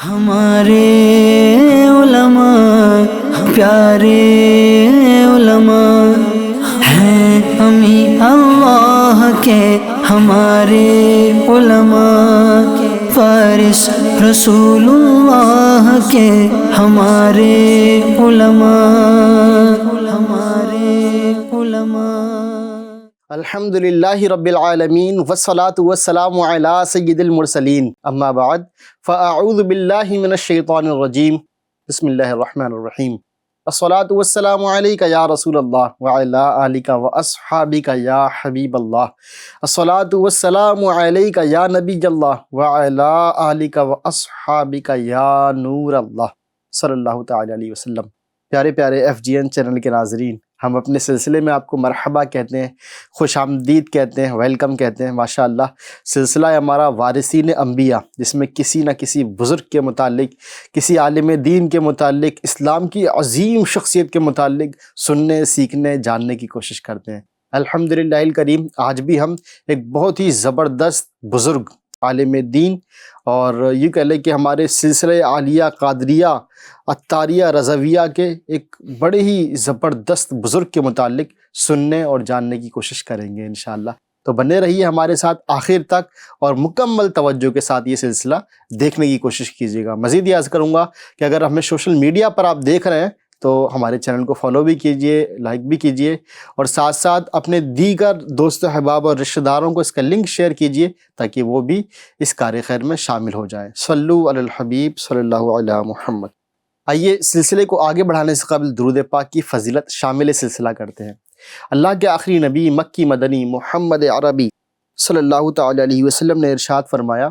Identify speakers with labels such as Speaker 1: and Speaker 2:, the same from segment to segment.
Speaker 1: ہمارے علماء پیارے علماء ہیں، ہمیں اللہ کے ہمارے علماء فارس رسول اللہ کے ہمارے علماء
Speaker 2: الحمدللہ رب العالمین والصلاة والسلام علی سید المرسلین، اما بعد فاعوذ باللہ من الشیطان الرجیم، بسم اللہ الرحمن الرحیم۔ الصلاة والسلام علیکہ یا رسول اللہ وعلی آلکہ واصحابکہ یا حبیب اللہ۔ الصلاة والسلام علیکہ یا نبی اللہ وعلی آلکہ واصحابکہ یا نور اللہ صلی اللہ تعالی علیہ وسلم۔ پیارے پیارے ایف جی این چینل کے ناظرین، ہم اپنے سلسلے میں آپ کو مرحبا کہتے ہیں، خوش آمدید کہتے ہیں، ویلکم کہتے ہیں۔ ماشاءاللہ سلسلہ ہمارا وارثین انبیاء، جس میں کسی نہ کسی بزرگ کے متعلق، کسی عالم دین کے متعلق، اسلام کی عظیم شخصیت کے متعلق سننے، سیکھنے، جاننے کی کوشش کرتے ہیں۔ الحمدللہ الکریم، آج بھی ہم ایک بہت ہی زبردست بزرگ عالم دین، اور یہ کہہ لیں کہ ہمارے سلسلہ عالیہ قادریہ عطاریہ رضویہ کے ایک بڑے ہی زبردست بزرگ کے متعلق سننے اور جاننے کی کوشش کریں گے انشاءاللہ۔ تو بنے رہیے ہمارے ساتھ آخر تک، اور مکمل توجہ کے ساتھ یہ سلسلہ دیکھنے کی کوشش کیجیے گا۔ مزید یہ عرض کروں گا کہ اگر ہمیں سوشل میڈیا پر آپ دیکھ رہے ہیں تو ہمارے چینل کو فالو بھی کیجئے، لائک بھی کیجئے، اور ساتھ ساتھ اپنے دیگر دوست احباب اور رشتہ داروں کو اس کا لنک شیئر کیجئے تاکہ وہ بھی اس کار خیر میں شامل ہو جائیں۔ صلو علی الحبیب صلی اللہ علیہ محمد۔ آئیے سلسلے کو آگے بڑھانے سے قبل درود پاک کی فضیلت شامل سلسلہ کرتے ہیں۔ اللہ کے آخری نبی مکی مدنی محمد عربی صلی اللہ تعالی علیہ وسلم نے ارشاد فرمایا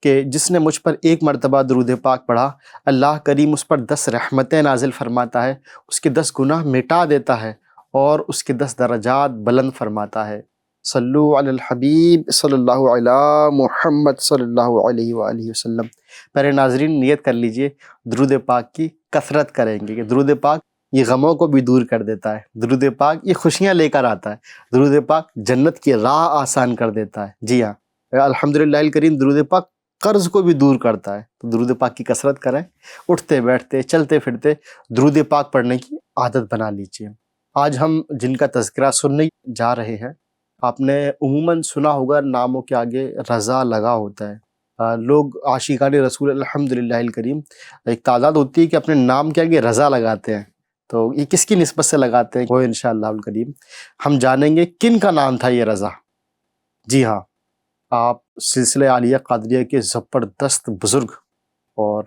Speaker 2: کہ جس نے مجھ پر ایک مرتبہ درود پاک پڑھا، اللہ کریم اس پر 10 رحمتیں نازل فرماتا ہے، اس کے 10 گناہ مٹا دیتا ہے، اور اس کے 10 درجات بلند فرماتا ہے۔ صلو علی الحبیب صلی اللہ علی محمد صلی اللہ علیہ وآلہ وسلم۔ پیارے ناظرین، نیت کر لیجئے درود پاک کی کثرت کریں گے کہ درود پاک یہ غموں کو بھی دور کر دیتا ہے، درود پاک یہ خوشیاں لے کر آتا ہے، درود پاک جنت کی راہ آسان کر دیتا ہے۔ جی ہاں، الحمدللہ الکریم، درود پاک قرض کو بھی دور کرتا ہے۔ تو درود پاک کی کثرت کریں، اٹھتے بیٹھتے چلتے پھرتے درود پاک پڑھنے کی عادت بنا لیجئے۔ آج ہم جن کا تذکرہ سننے جا رہے ہیں، آپ نے عموماً سنا ہوگا ناموں کے آگے رضا لگا ہوتا ہے۔ لوگ عاشقان رسول الحمدللہ الکریم ایک تعداد ہوتی ہے کہ اپنے نام کے آگے رضا لگاتے ہیں۔ تو یہ کس کی نسبت سے لگاتے ہیں وہ انشاءاللہ الکریم ہم جانیں گے کن کا نام تھا یہ رضا۔ جی ہاں، آپ سلسلہ عالیہ قادریہ کے زبردست بزرگ اور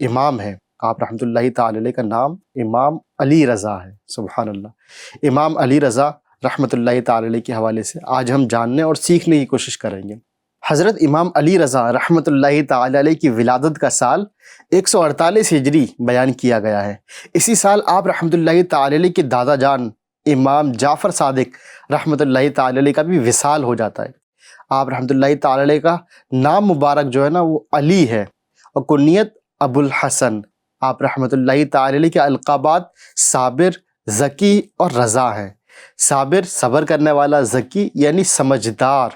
Speaker 2: امام ہیں۔ آپ رحمۃ اللہ تعالی علیہ کا نام امام علی رضا ہے۔ سبحان اللہ۔ امام علی رضا رحمۃ اللہ تعالی علیہ کے حوالے سے آج ہم جاننے اور سیکھنے کی کوشش کریں گے۔ حضرت امام علی رضا رحمۃ اللہ تعالی علیہ کی ولادت کا سال 148 ہجری بیان کیا گیا ہے۔ اسی سال آپ رحمۃ اللہ تعالی علیہ کے دادا جان امام جعفر صادق رحمۃ اللہ تعالی علیہ کا بھی وصال ہو جاتا ہے۔ آپ رحمۃ اللہ تعالی علیہ کا نام مبارک جو ہے نا وہ علی ہے، اور کنیت ابو الحسن۔ آپ رحمۃ اللہ تعالی علیہ کے القابات صابر، ذکی اور رضا ہیں۔ صابر صبر کرنے والا، ذکی یعنی سمجھدار،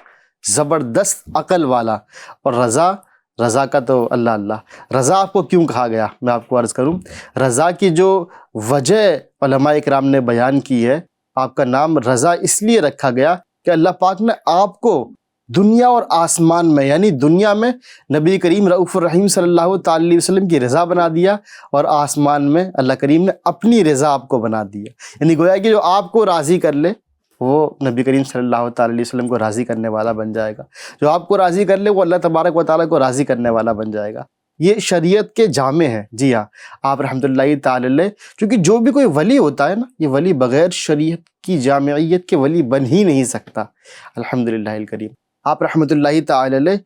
Speaker 2: زبردست عقل والا، اور رضا کا تو اللہ اللہ۔ رضا آپ کو کیوں کہا گیا میں آپ کو عرض کروں۔ رضا کی جو وجہ علماء اکرام نے بیان کی ہے، آپ کا نام رضا اس لیے رکھا گیا کہ اللہ پاک نے آپ کو دنیا اور آسمان میں، یعنی دنیا میں نبی کریم رؤوف الرحیم صلی اللہ تعالی علیہ وسلم کی رضا بنا دیا، اور آسمان میں اللہ کریم نے اپنی رضا آپ کو بنا دیا۔ یعنی گویا کہ جو آپ کو راضی کر لے وہ نبی کریم صلی اللہ تعالی علیہ وسلم کو راضی کرنے والا بن جائے گا، جو آپ کو راضی کر لے وہ اللہ تبارک و تعالیٰ کو راضی کرنے والا بن جائے گا۔ یہ شریعت کے جامع ہیں۔ جی ہاں، آپ رحمۃ اللہ تعالی علیہ، کیونکہ جو بھی کوئی ولی ہوتا ہے نا، یہ ولی بغیر شریعت کی جامعیت کے ولی بن ہی نہیں سکتا۔ الحمدللہ الکریم، آپ رحمۃ اللہ تعالی علیہ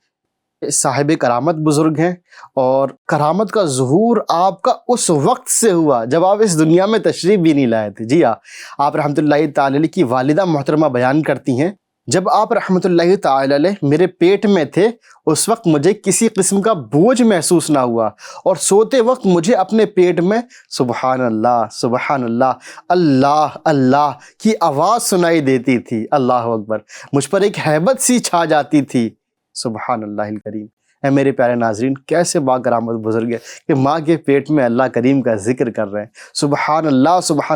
Speaker 2: صاحب کرامت بزرگ ہیں، اور کرامت کا ظہور آپ کا اس وقت سے ہوا جب آپ اس دنیا میں تشریف بھی نہیں لائے تھے۔ جی ہاں، آپ رحمۃ اللہ تعالی علیہ کی والدہ محترمہ بیان کرتی ہیں، جب آپ رحمۃ اللہ تعالی علیہ میرے پیٹ میں تھے اس وقت مجھے کسی قسم کا بوجھ محسوس نہ ہوا، اور سوتے وقت مجھے اپنے پیٹ میں سبحان اللہ سبحان اللہ اللہ اللہ کی آواز سنائی دیتی تھی۔ اللہ اکبر، مجھ پر ایک ہیبت سی چھا جاتی تھی۔ سبحان اللہ الکریم، اے میرے پیارے ناظرین، کیسے با کرامت بزرگ ہے کہ ماں کے پیٹ میں اللہ کریم کا ذکر کر رہے ہیں، سبحان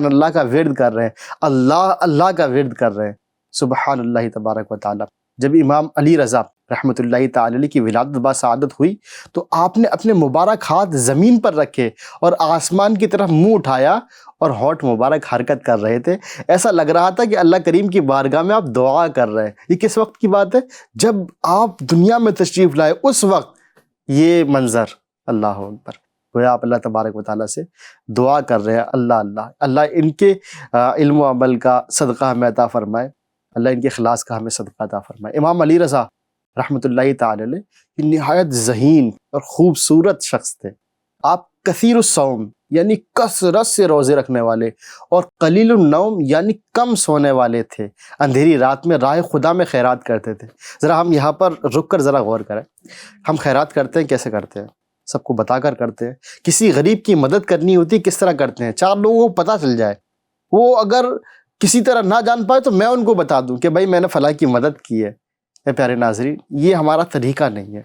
Speaker 2: اللہ کا ورد کر رہے ہیں، اللہ اللہ کا ورد کر رہے ہیں، سبحان اللہ تبارک و تعالی۔ جب امام علی رضا رحمۃ اللہ تعالی علیہ کی ولادت باسعادت ہوئی تو آپ نے اپنے مبارک ہاتھ زمین پر رکھے اور آسمان کی طرف منہ اٹھایا اور ہونٹ مبارک حرکت کر رہے تھے۔ ایسا لگ رہا تھا کہ اللہ کریم کی بارگاہ میں آپ دعا کر رہے ہیں۔ یہ کس وقت کی بات ہے؟ جب آپ دنیا میں تشریف لائے اس وقت یہ منظر، اللہ اکبر، گویا آپ اللہ تبارک و تعالیٰ سے دعا کر رہے ہیں، اللہ ان کے علم و عمل کا صدقہ ہمیں عطا فرمائے، اللہ ان کے اخلاص کا ہمیں صدقہ عطا فرمائے۔ امام علی رضا رحمۃ اللہ تعالی علیہ یہ نہایت ذہین اور خوبصورت شخص تھے۔ آپ کثیر الصوم یعنی کثرت سے روزے رکھنے والے اور قلیل النوم یعنی کم سونے والے تھے، اندھیری رات میں راہ خدا میں خیرات کرتے تھے۔ ذرا ہم یہاں پر رک کر ذرا غور کریں، ہم خیرات کرتے ہیں کیسے کرتے ہیں؟ سب کو بتا کر کرتے ہیں۔ کسی غریب کی مدد کرنی ہوتی کس طرح کرتے ہیں؟ 4 لوگوں کو پتہ چل جائے، وہ اگر کسی طرح نہ جان پائے تو میں ان کو بتا دوں کہ بھائی میں نے فلاں کی مدد کی ہے۔ اے پیارے ناظرین، یہ ہمارا طریقہ نہیں ہے۔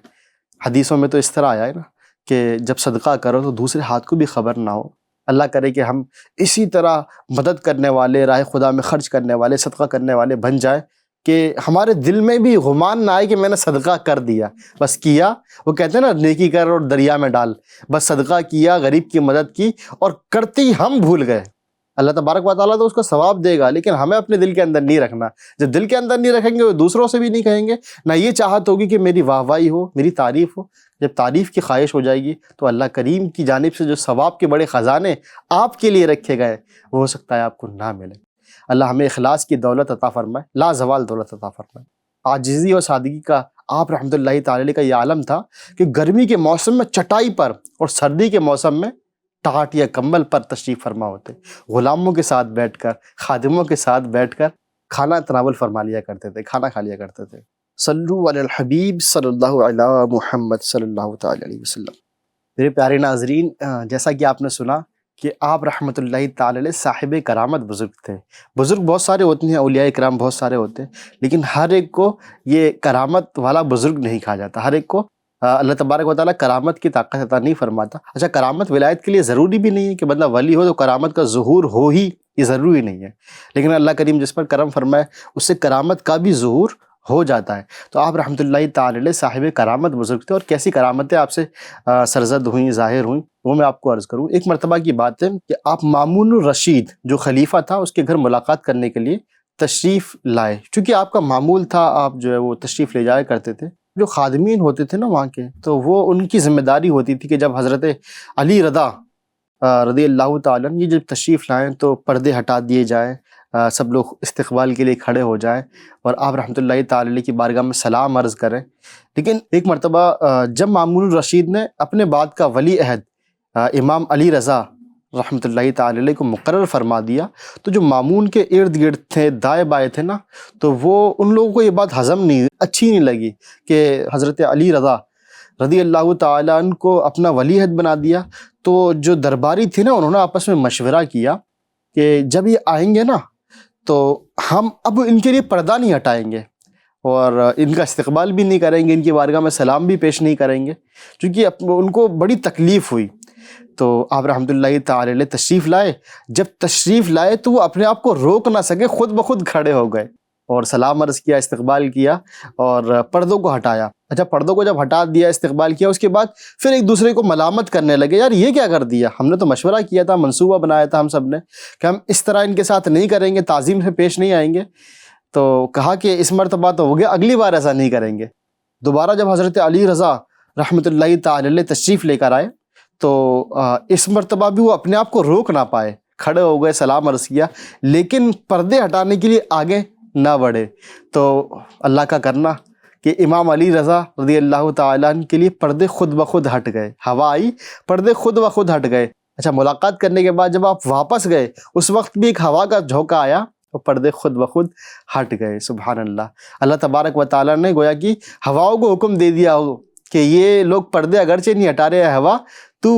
Speaker 2: حدیثوں میں تو اس طرح آیا ہے نا کہ جب صدقہ کرو تو دوسرے ہاتھ کو بھی خبر نہ ہو۔ اللہ کرے کہ ہم اسی طرح مدد کرنے والے، راہ خدا میں خرچ کرنے والے، صدقہ کرنے والے بن جائیں کہ ہمارے دل میں بھی گمان نہ آئے کہ میں نے صدقہ کر دیا، بس کیا۔ وہ کہتے ہیں نا نیکی کر اور دریا میں ڈال، بس صدقہ کیا، غریب کی مدد کی اور کرتے ہی ہم بھول گئے۔ اللہ تبارک و تعالیٰ تو اس کا ثواب دے گا، لیکن ہمیں اپنے دل کے اندر نہیں رکھنا۔ جب دل کے اندر نہیں رکھیں گے وہ دوسروں سے بھی نہیں کہیں گے، نہ یہ چاہت ہوگی کہ میری واہ واہی ہو، میری تعریف ہو۔ جب تعریف کی خواہش ہو جائے گی تو اللہ کریم کی جانب سے جو ثواب کے بڑے خزانے آپ کے لیے رکھے گئے وہ ہو سکتا ہے آپ کو نہ ملے۔ اللہ ہمیں اخلاص کی دولت عطا فرمائے، لا زوال دولت عطا فرمائے۔ عاجزی اور سادگی کا آپ رحمۃ اللہ تعالی علیہ کا یہ عالم تھا کہ گرمی کے موسم میں چٹائی پر اور سردی کے موسم میں ٹاٹ یا کمبل پر تشریف فرما ہوتے، غلاموں کے ساتھ بیٹھ کر، خادموں کے ساتھ بیٹھ کر کھانا تناول فرما لیا کرتے تھے، کھانا کھا لیا کرتے تھے۔ صلو علی الحبیب صلی اللہ علی محمد صلی اللہ تعالی علیہ وسلم۔ میرے پیارے ناظرین، جیسا کہ آپ نے سنا کہ آپ رحمۃ اللہ تعالی علیہ صاحب کرامت بزرگ تھے۔ بزرگ بہت سارے ہوتے ہیں، اولیاء کرام بہت سارے ہوتے ہیں، لیکن ہر ایک کو یہ کرامت والا بزرگ نہیں کہا جاتا۔ ہر ایک کو اللہ تبارک و تعالیٰ کرامت کی طاقت عطا نہیں فرماتا۔ اچھا، کرامت ولایت کے لیے ضروری بھی نہیں ہے کہ بندہ ولی ہو تو کرامت کا ظہور ہو ہی، یہ ضروری نہیں ہے، لیکن اللہ کریم جس پر کرم فرمائے اس سے کرامت کا بھی ظہور ہو جاتا ہے۔ تو آپ رحمۃ اللہ تعالی علیہ صاحب کرامت بزرگ تھے، اور کیسی کرامتیں آپ سے سرزد ہوئیں، ظاہر ہوئیں، وہ میں آپ کو عرض کروں۔ ایک مرتبہ کی بات ہے کہ آپ مامون الرشید جو خلیفہ تھا اس کے گھر ملاقات کرنے کے لیے تشریف لائے۔ چونکہ آپ کا معمول تھا، آپ جو ہے وہ تشریف لے جایا کرتے تھے۔ جو خادمین ہوتے تھے نا وہاں کے، تو وہ ان کی ذمہ داری ہوتی تھی کہ جب حضرت علی رضا رضی اللہ تعالیٰ یہ جب تشریف لائیں تو پردے ہٹا دیے جائیں، سب لوگ استقبال کے لیے کھڑے ہو جائیں اور آپ رحمۃ اللہ تعالی علیہ کی بارگاہ میں سلام عرض کریں۔ لیکن ایک مرتبہ جب مامون الرشید نے اپنے بعد کا ولی عہد امام علی رضا رحمۃ اللہ تعالی علیہ کو مقرر فرما دیا تو جو مامون کے ارد گرد تھے، دائیں بائیں تھے نا، تو وہ ان لوگوں کو یہ بات ہضم نہیں، اچھی نہیں لگی کہ حضرت علی رضا رضی اللہ تعالیٰ عنہ کو اپنا ولی عہد بنا دیا۔ تو جو درباری تھے نا انہوں نے آپس میں مشورہ کیا کہ جب یہ آئیں گے نا تو ہم اب ان کے لیے پردہ نہیں ہٹائیں گے اور ان کا استقبال بھی نہیں کریں گے، ان کی بارگاہ میں سلام بھی پیش نہیں کریں گے، چونکہ ان کو بڑی تکلیف ہوئی۔ تو آپ رحمۃ اللہ تعالی علیہ تشریف لائے۔ جب تشریف لائے تو وہ اپنے آپ کو روک نہ سکے، خود بخود کھڑے ہو گئے اور سلام عرض کیا، استقبال کیا اور پردوں کو ہٹایا۔ اچھا، پردوں کو جب ہٹا دیا، استقبال کیا، اس کے بعد پھر ایک دوسرے کو ملامت کرنے لگے، یار یہ کیا کر دیا، ہم نے تو مشورہ کیا تھا، منصوبہ بنایا تھا ہم سب نے کہ ہم اس طرح ان کے ساتھ نہیں کریں گے، تعظیم سے پیش نہیں آئیں گے۔ تو کہا کہ اس مرتبہ تو ہو گیا، اگلی بار ایسا نہیں کریں گے۔ دوبارہ جب حضرت علی رضا رحمۃ اللہ تعالی علیہ تشریف لے کر آئے تو اس مرتبہ بھی وہ اپنے آپ کو روک نہ پائے، کھڑے ہو گئے، سلام عرض کیا، لیکن پردے ہٹانے کے لیے آگے نہ بڑھے۔ تو اللہ کا کرنا کہ امام علی رضا رضی اللہ تعالیٰ عنہ کے لیے پردے خود بخود ہٹ گئے، ہوا آئی، پردے خود بخود ہٹ گئے۔ اچھا، ملاقات کرنے کے بعد جب آپ واپس گئے اس وقت بھی ایک ہوا کا جھونکا آیا اور پردے خود بخود ہٹ گئے۔ سبحان اللہ، اللہ تبارک و تعالیٰ نے گویا کہ ہواؤں کو حکم دے دیا ہو کہ یہ لوگ پردے اگرچہ نہیں ہٹا رہے ہیں، ہوا تو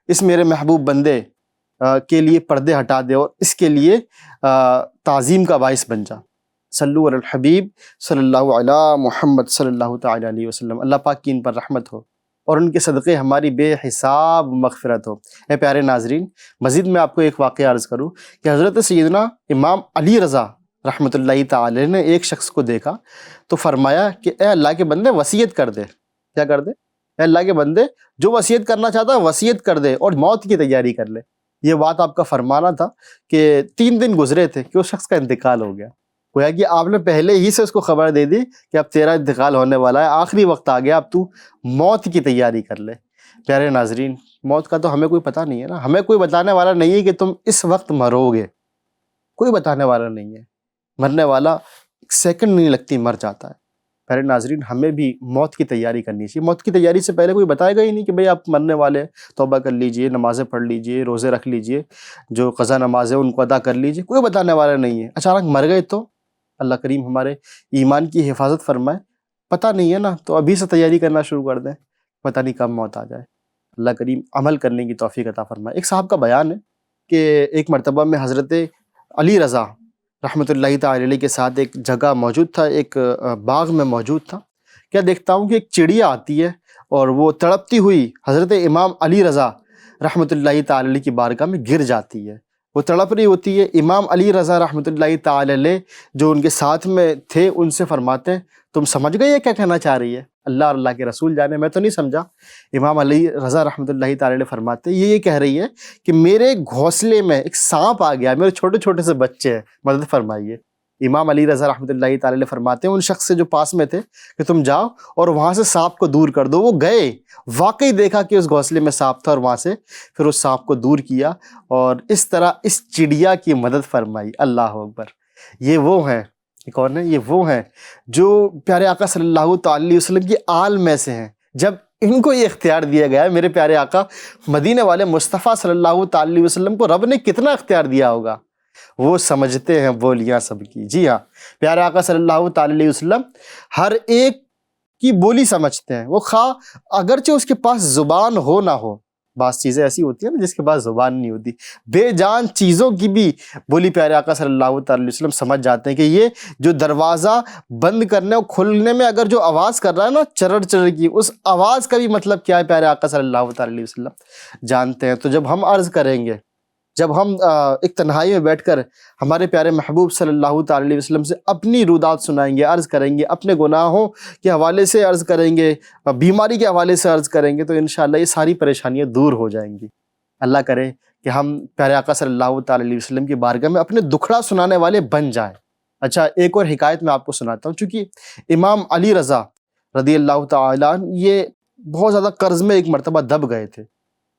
Speaker 2: اس میرے محبوب بندے کے لیے پردے ہٹا دے اور اس کے لیے تعظیم کا باعث بن جا۔ صلو علی الحبیب صلی اللہ علی محمد صلی اللہ تعالی علیہ وسلم۔ اللہ پاک کی ان پر رحمت ہو۔ اور ان کے صدقے ہماری بے حساب مغفرت ہو۔ اے پیارے ناظرین، مزید میں آپ کو ایک واقعہ عرض کروں کہ حضرت سیدنا امام علی رضا رحمۃ اللہ تعالی نے ایک شخص کو دیکھا تو فرمایا کہ اے اللہ کے بندے وصیت کر دے۔ کیا کر دے؟ اے اللہ کے بندے، جو وصیت کرنا چاہتا ہے وصیت کر دے اور موت کی تیاری کر لے۔ یہ بات آپ کا فرمانا تھا کہ 3 دن گزرے تھے کہ اس شخص کا انتقال ہو گیا۔ گویا کہ آپ نے پہلے ہی سے اس کو خبر دے دی کہ اب تیرا انتقال ہونے والا ہے، آخری وقت آ گیا، اب تو موت کی تیاری کر لے۔ پیارے ناظرین، موت کا تو ہمیں کوئی پتہ نہیں ہے نا، ہمیں کوئی بتانے والا نہیں ہے کہ تم اس وقت مرو گے، کوئی بتانے والا نہیں ہے۔ مرنے والا ایک سیکنڈ نہیں لگتی مر جاتا ہے۔ پیارے ناظرین، ہمیں بھی موت کی تیاری کرنی چاہیے۔ موت کی تیاری سے پہلے کوئی بتائے گا ہی نہیں کہ بھئی آپ مرنے والے ہیں، توبہ کر لیجئے، نمازیں پڑھ لیجئے، روزے رکھ لیجئے، جو قضا نماز ہے ان کو ادا کر لیجئے، کوئی بتانے والا نہیں ہے۔ اچانک مر گئے تو اللہ کریم ہمارے ایمان کی حفاظت فرمائے۔ پتہ نہیں ہے نا، تو ابھی سے تیاری کرنا شروع کر دیں، پتہ نہیں کب موت آ جائے۔ اللہ کریم عمل کرنے کی توفیق عطا فرمائے۔ ایک صاحب کا بیان ہے کہ ایک مرتبہ میں حضرت علی رضا رحمۃ اللہ تعالی علیہ کے ساتھ ایک جگہ موجود تھا، ایک باغ میں موجود تھا۔ کیا دیکھتا ہوں کہ ایک چڑیا آتی ہے اور وہ تڑپتی ہوئی حضرت امام علی رضا رحمۃ اللہ تعالی علیہ کی بارگاہ میں گر جاتی ہے۔ وہ تڑپ رہی ہوتی ہے۔ امام علی رضا رحمۃ اللہ تعالی علیہ جو ان کے ساتھ میں تھے ان سے فرماتے ہیں تم سمجھ گئے یہ کیا کہنا چاہ رہی ہے؟ اللہ اور اللہ کے رسول جانے، میں تو نہیں سمجھا۔ امام علی رضا رحمۃ اللہ تعالی علیہ فرماتے ہیں یہ کہہ رہی ہے کہ میرے گھونسلے میں ایک سانپ آ گیا، میرے چھوٹے چھوٹے سے بچے ہیں، مدد فرمائیے۔ امام علی رضا رحمۃ اللہ تعالی علیہ فرماتے ہیں ان شخص سے جو پاس میں تھے کہ تم جاؤ اور وہاں سے سانپ کو دور کر دو۔ وہ گئے، واقعی دیکھا کہ اس گھونسلے میں سانپ تھا اور وہاں سے پھر اس سانپ کو دور کیا اور اس طرح اس چڑیا کی مدد فرمائی۔ اللہ اکبر۔ یہ وہ ہیں، یہ کون ہیں؟ یہ وہ ہیں جو پیارے آقا صلی اللہ تعالی علیہ وسلم کی آل میں سے ہیں۔ جب ان کو یہ اختیار دیا گیا ہے، میرے پیارے آقا مدینے والے مصطفیٰ صلی اللہ تعالی علیہ وسلم کو رب نے کتنا اختیار دیا ہوگا، وہ سمجھتے ہیں بولیاں سب کی۔ جی ہاں، پیارے آقا صلی اللہ تعالی علیہ وسلم ہر ایک کی بولی سمجھتے ہیں، وہ خواہ اگرچہ اس کے پاس زبان ہو نہ ہو۔ بعض چیزیں ایسی ہوتی ہیں نا جس کے پاس زبان نہیں ہوتی، بے جان چیزوں کی بھی بولی پیارے آقا صلی اللہ تعالی علیہ وسلم سمجھ جاتے ہیں کہ یہ جو دروازہ بند کرنے اور کھلنے میں اگر جو آواز کر رہا ہے نا چرڑ چرڑ کی، اس آواز کا بھی مطلب کیا ہے پیارے آقا صلی اللہ تعالی علیہ وسلم جانتے ہیں۔ تو جب ہم عرض کریں گے، جب ہم ایک تنہائی میں بیٹھ کر ہمارے پیارے محبوب صلی اللہ تعالی علیہ وسلم سے اپنی رودات سنائیں گے، عرض کریں گے، اپنے گناہوں کے حوالے سے عرض کریں گے، بیماری کے حوالے سے عرض کریں گے، تو انشاءاللہ یہ ساری پریشانیاں دور ہو جائیں گی۔ اللہ کرے کہ ہم پیارے آقا صلی اللہ تعالی علیہ وسلم کی بارگاہ میں اپنے دکھڑا سنانے والے بن جائیں۔ اچھا، ایک اور حکایت میں آپ کو سناتا ہوں۔ چونکہ امام علی رضا رضی اللہ تعالیٰ عنہ یہ بہت زیادہ قرض میں ایک مرتبہ دب گئے تھے،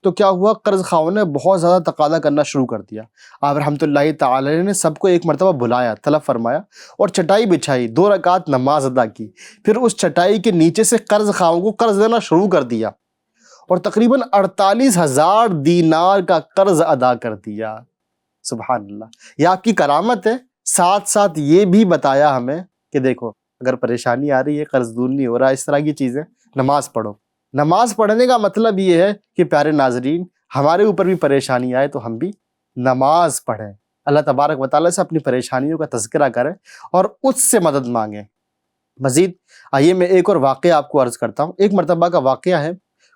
Speaker 2: تو کیا ہوا، قرض خواہوں نے بہت زیادہ تقاضا کرنا شروع کر دیا۔ آپ رحمۃ اللہ تعالی علیہ نے سب کو ایک مرتبہ بلایا، طلب فرمایا اور چٹائی بچھائی، 2 رکعت نماز ادا کی، پھر اس چٹائی کے نیچے سے قرض خواہوں کو قرض دینا شروع کر دیا اور تقریباً 48,000 دینار کا قرض ادا کر دیا۔ سبحان اللہ، یہ آپ کی کرامت ہے۔ ساتھ ساتھ یہ بھی بتایا ہمیں کہ دیکھو اگر پریشانی آ رہی ہے، قرض دور نہیں ہو رہا، اس طرح کی چیزیں، نماز پڑھو۔ نماز پڑھنے کا مطلب یہ ہے کہ پیارے ناظرین ہمارے اوپر بھی پریشانی آئے تو ہم بھی نماز پڑھیں، اللہ تبارک و تعالیٰ سے اپنی پریشانیوں کا تذکرہ کریں اور اس سے مدد مانگیں۔ مزید آئیے میں ایک اور واقعہ آپ کو عرض کرتا ہوں۔ ایک مرتبہ کا واقعہ ہے،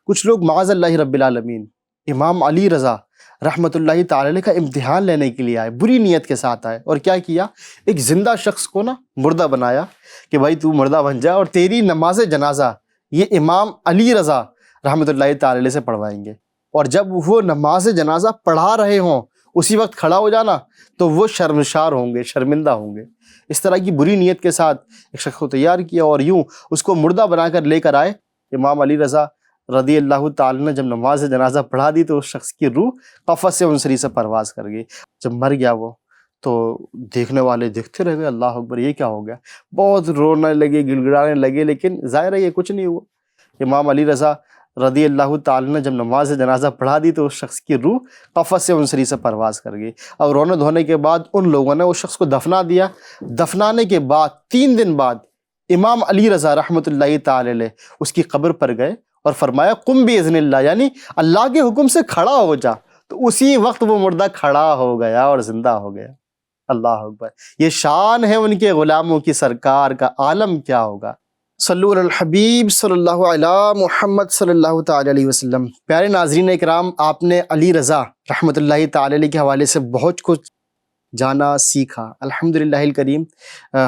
Speaker 2: کچھ لوگ معاذ اللہ رب العالمین امام علی رضا رحمۃ اللہ تعالی علیہ کا امتحان لینے کے لیے آئے، بری نیت کے ساتھ آئے، اور کیا کیا، ایک زندہ شخص کو نا مردہ بنایا کہ بھائی تو مردہ بن جا اور تیری نماز جنازہ یہ امام علی رضا رحمۃ اللہ تعالی علیہ سے پڑھوائیں گے، اور جب وہ نماز جنازہ پڑھا رہے ہوں اسی وقت کھڑا ہو جانا تو وہ شرمشار ہوں گے، شرمندہ ہوں گے۔ اس طرح کی بری نیت کے ساتھ ایک شخص کو تیار کیا اور یوں اس کو مردہ بنا کر لے کر آئے۔ امام علی رضا رضی اللہ تعالی نے جب نماز جنازہ پڑھا دی تو اس شخص کی روح قفس سے انصری سے پرواز کر گئی۔ جب مر گیا وہ تو دیکھنے والے دیکھتے رہ گئے، اللہ اکبر یہ کیا ہو گیا، بہت رونے لگے، گڑ گڑانے لگے، لیکن ظاہر ہے یہ کچھ نہیں ہوا۔ امام علی رضا رضی اللہ تعالی نے جب نماز جنازہ پڑھا دی تو اس شخص کی روح قفس سے انصری سے پرواز کر گئی۔ اور رونے دھونے کے بعد ان لوگوں نے اس شخص کو دفنا دیا۔ دفنانے کے بعد 3 دن بعد امام علی رضا رحمۃ اللہ تعالی علیہ اس کی قبر پر گئے اور فرمایا قم باذن اللہ، یعنی اللہ کے حکم سے کھڑا ہو جا، تو اسی وقت وہ مردہ کھڑا ہو گیا اور زندہ ہو گیا۔ اللہ اکبر، یہ شان ہے ان کے غلاموں کی، سرکار کا عالم کیا ہوگا۔ صلو علی الحبیب صلی اللہ علی محمد صلی اللہ تعالی علیہ وسلم۔ پیارے ناظرین اکرام، آپ نے علی رضا رحمۃ اللہ تعالی علیہ کے حوالے سے بہت کچھ جانا سیکھا الحمدللہ الکریم۔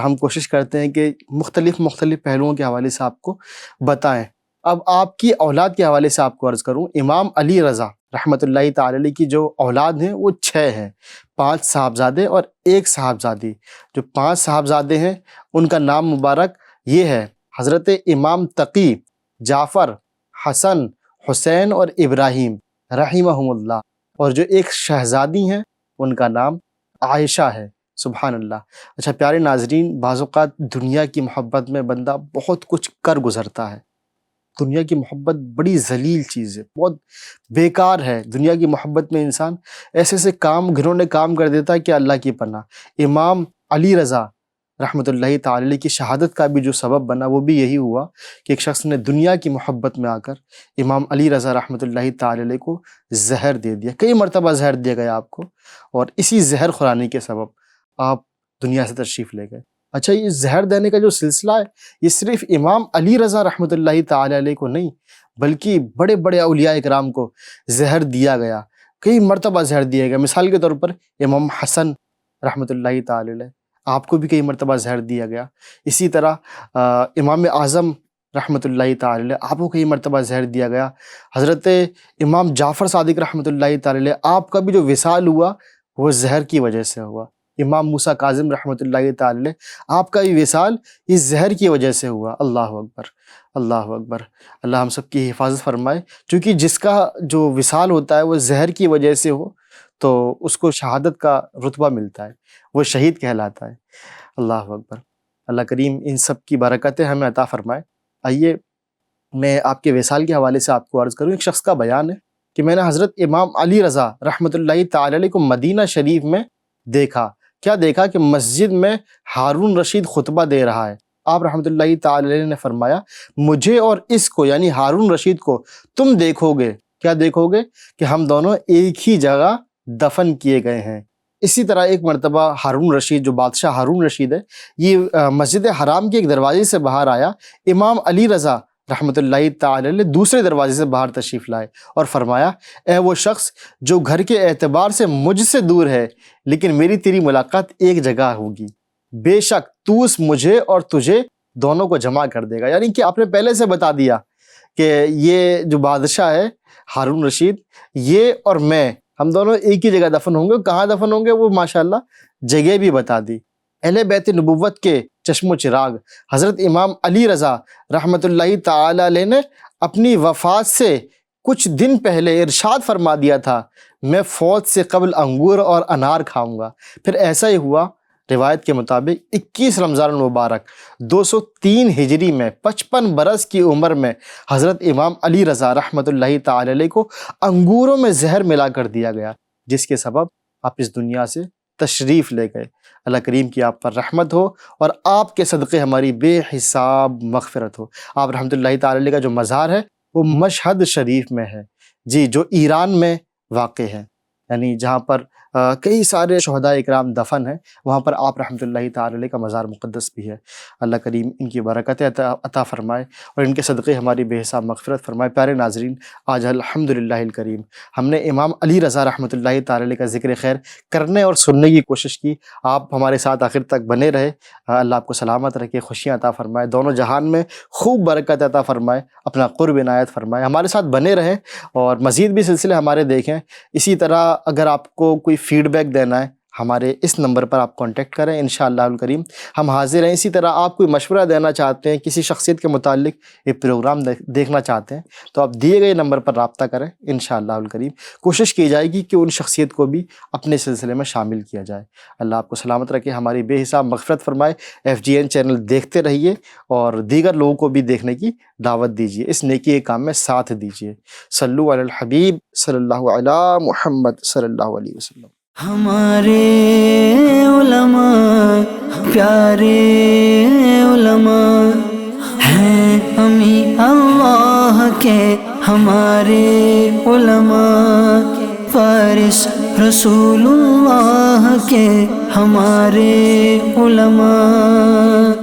Speaker 2: ہم کوشش کرتے ہیں کہ مختلف پہلوؤں کے حوالے سے آپ کو بتائیں۔ اب آپ کی اولاد کے حوالے سے آپ کو عرض کروں، امام علی رضا رحمۃ اللہ تعالی علیہ کی جو اولاد ہیں وہ 6 ہیں، 5 صاحبزادے اور 1 صاحبزادی۔ جو 5 صاحبزادے ہیں ان کا نام مبارک یہ ہے حضرت امام تقی، جعفر، حسن، حسین اور ابراہیم رحمہم اللہ، اور جو 1 شہزادی ہیں ان کا نام عائشہ ہے۔ سبحان اللہ۔ اچھا پیارے ناظرین، بعض اوقات دنیا کی محبت میں بندہ بہت کچھ کر گزرتا ہے۔ دنیا کی محبت بڑی ذلیل چیز ہے، بہت بیکار ہے۔ دنیا کی محبت میں انسان ایسے گھنونے کام کر دیتا ہے کہ اللہ کی پناہ۔ امام علی رضا رحمۃ اللہ تعالی علیہ کی شہادت کا بھی جو سبب بنا وہ بھی یہی ہوا کہ ایک شخص نے دنیا کی محبت میں آ کر امام علی رضا رحمۃ اللہ تعالی علیہ کو زہر دے دیا۔ کئی مرتبہ زہر دیا گیا آپ کو، اور اسی زہر خورانی کے سبب آپ دنیا سے تشریف لے گئے۔ اچھا، یہ زہر دینے کا جو سلسلہ ہے یہ صرف امام علی رضا رحمۃ اللہ تعالی علیہ کو نہیں بلکہ بڑے بڑے اولیاء اکرام کو زہر دیا گیا، کئی مرتبہ زہر دیا گیا۔ مثال کے طور پر امام حسن رحمۃ اللہ تعالی علیہ، آپ کو بھی کئی مرتبہ زہر دیا گیا۔ اسی طرح امام اعظم رحمۃ اللہ تعالی علیہ، آپ کو کئی مرتبہ زہر دیا گیا۔ حضرت امام جعفر صادق رحمۃ اللہ تعالی علیہ، آپ کا بھی جو وصال ہوا وہ زہر کی وجہ سے ہوا۔ امام موسیٰ کاظم رحمۃ اللہ تعالی علیہ، آپ کا بھی وصال اس زہر کی وجہ سے ہوا۔ اللہ اکبر، اللہ اکبر۔ اللہ ہم سب کی حفاظت فرمائے، چونکہ جس کا جو وصال ہوتا ہے وہ زہر کی وجہ سے ہو تو اس کو شہادت کا رتبہ ملتا ہے، وہ شہید کہلاتا ہے۔ اللہ اکبر۔ اللہ کریم ان سب کی برکتیں ہمیں عطا فرمائے۔ آئیے میں آپ کے وصال کے حوالے سے آپ کو عرض کروں۔ ایک شخص کا بیان ہے کہ میں نے حضرت امام علی رضا رحمۃ اللہ تعالی علیہ کو مدینہ شریف میں دیکھا۔ کیا دیکھا کہ مسجد میں ہارون رشید خطبہ دے رہا ہے۔ آپ رحمۃ اللہ تعالی علیہ نے فرمایا، مجھے اور اس کو یعنی ہارون رشید کو تم دیکھو گے، کیا دیکھو گے؟ کہ ہم دونوں ایک ہی جگہ دفن کیے گئے ہیں۔ اسی طرح ایک مرتبہ ہارون رشید، جو بادشاہ ہارون رشید ہے، یہ مسجد حرام کے ایک دروازے سے باہر آیا۔ امام علی رضا رحمۃ اللہ تعالی علیہ دوسرے دروازے سے باہر تشریف لائے اور فرمایا، اے وہ شخص جو گھر کے اعتبار سے مجھ سے دور ہے لیکن میری تیری ملاقات ایک جگہ ہوگی، بے شک تو اس مجھے اور تجھے دونوں کو جمع کر دے گا۔ یعنی کہ آپ نے پہلے سے بتا دیا کہ یہ جو بادشاہ ہے ہارون رشید، یہ اور میں، ہم دونوں ایک ہی جگہ دفن ہوں گے۔ کہاں دفن ہوں گے وہ ماشاءاللہ جگہ بھی بتا دی۔ اہل بیت نبوت کے چشم و چراغ حضرت امام علی رضا رحمۃ اللہ تعالی علیہ نے اپنی وفات سے کچھ دن پہلے ارشاد فرما دیا تھا، میں فوت سے قبل انگور اور انار کھاؤں گا۔ پھر ایسا ہی ہوا۔ روایت کے مطابق 21 رمضان المبارک 203 ہجری میں 55 برس کی عمر میں حضرت امام علی رضا رحمۃ اللہ تعالی علیہ کو انگوروں میں زہر ملا کر دیا گیا، جس کے سبب آپ اس دنیا سے تشریف لے گئے۔ اللہ کریم کی آپ پر رحمت ہو اور آپ کے صدقے ہماری بے حساب مغفرت ہو۔ آپ رحمۃ اللہ تعالی علیہ کا جو مزار ہے وہ مشہد شریف میں ہے، جی، جو ایران میں واقع ہے، یعنی جہاں پر کئی سارے شہداء اکرام دفن ہیں، وہاں پر آپ رحمۃ اللہ تعالی علیہ کا مزار مقدس بھی ہے۔ اللہ کریم ان کی برکتیں عطا فرمائے اور ان کے صدقے ہماری بے حساب مغفرت فرمائے۔ پیارے ناظرین، آج الحمدللہ الکریم ہم نے امام علی رضا رحمۃ اللہ تعالی علیہ کا ذکر خیر کرنے اور سننے کی کوشش کی۔ آپ ہمارے ساتھ آخر تک بنے رہے۔ اللہ آپ کو سلامت رکھے، خوشیاں عطا فرمائے، دونوں جہان میں خوب برکت عطا فرمائے، اپنا قرب عنایت فرمائے۔ ہمارے ساتھ بنے رہیں اور مزید بھی سلسلے ہمارے دیکھیں۔ اسی طرح اگر آپ کو کوئی فیڈ بیک دینا ہے ہمارے اس نمبر پر آپ کانٹیکٹ کریں، انشاءاللہ الکریم ہم حاضر ہیں۔ اسی طرح آپ کوئی مشورہ دینا چاہتے ہیں، کسی شخصیت کے متعلق ایک پروگرام دیکھنا چاہتے ہیں تو آپ دیے گئے نمبر پر رابطہ کریں، انشاءاللہ الکریم کوشش کی جائے گی کہ ان شخصیت کو بھی اپنے سلسلے میں شامل کیا جائے۔ اللہ آپ کو سلامت رکھے، ہماری بے حساب مغفرت فرمائے۔ FGN چینل دیکھتے رہیے اور دیگر لوگوں کو بھی دیکھنے کی دعوت دیجیے، اس نیکی کے کام میں ساتھ دیجیے۔ صلو علی الحبیب صلی اللہ علی محمد صلی اللہ علیہ وسلم۔
Speaker 1: ہمارے علماء پیارے علماء ہیں، امی اللہ کے ہمارے علماء، فارس رسول اللہ کے ہمارے علماء۔